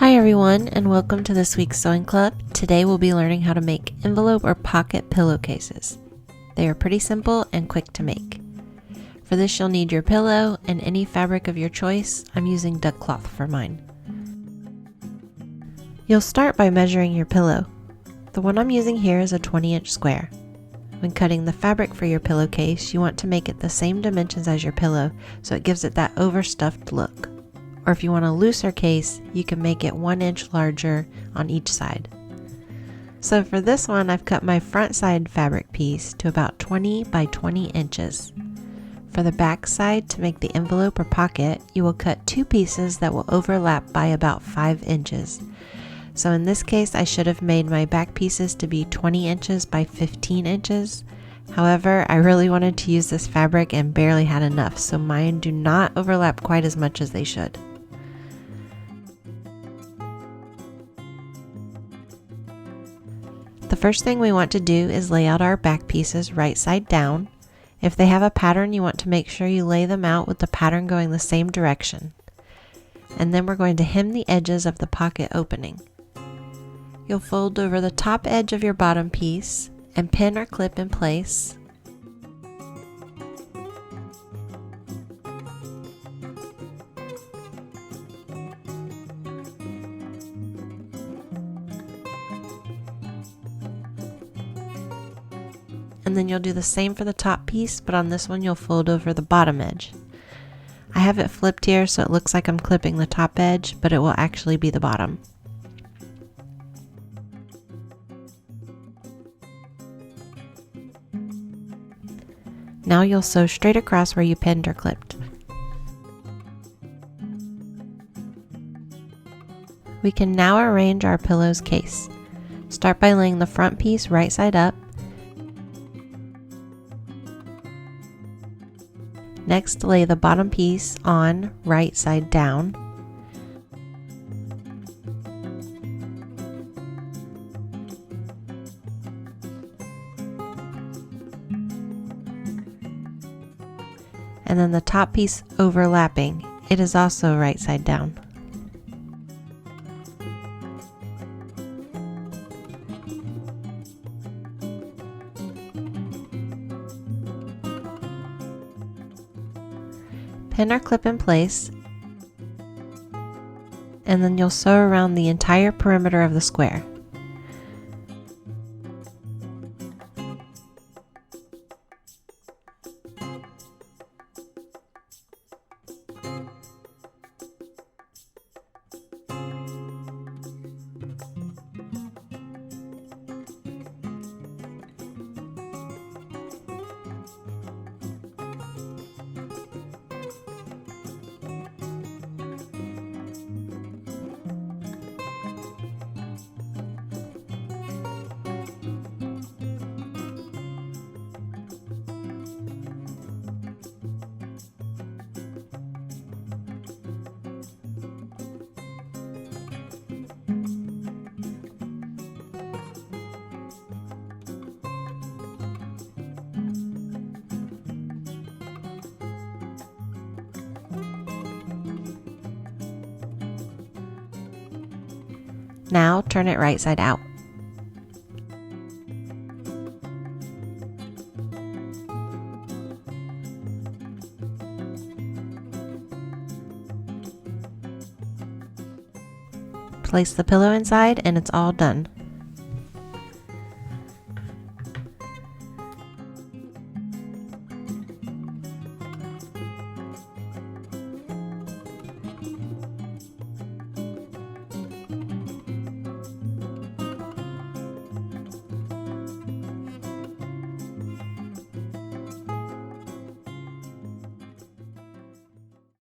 Hi everyone, and welcome to this week's Sewing Club. Today we'll be learning how to make envelope or pocket pillowcases. They are pretty simple and quick to make. For this you'll need your pillow and any fabric of your choice. I'm using duck cloth for mine. You'll start by measuring your pillow. The one I'm using here is a 20-inch square. When cutting the fabric for your pillowcase, you want to make it the same dimensions as your pillow so it gives it that overstuffed look. Or if you want a looser case, you can make it 1 inch larger on each side. So for this one, I've cut my front side fabric piece to about 20 by 20 inches. For the back side, to make the envelope or pocket, you will cut 2 pieces that will overlap by about 5 inches. So in this case, I should have made my back pieces to be 20 inches by 15 inches. However, I really wanted to use this fabric and barely had enough, so mine do not overlap quite as much as they should. The first thing we want to do is lay out our back pieces right side down. If they have a pattern, you want to make sure you lay them out with the pattern going the same direction. And then we're going to hem the edges of the pocket opening. You'll fold over the top edge of your bottom piece and pin or clip in place. And then you'll do the same for the top piece, but on this one you'll fold over the bottom edge. I have it flipped here so it looks like I'm clipping the top edge, but it will actually be the bottom. Now you'll sew straight across where you pinned or clipped. We can now arrange our pillow's case. Start by laying the front piece right side up. Next, lay the bottom piece on right side down. And then the top piece overlapping. It is also right side down. Pin or clip in place, and then you'll sew around the entire perimeter of the square. Now turn it right side out. Place the pillow inside and it's all done.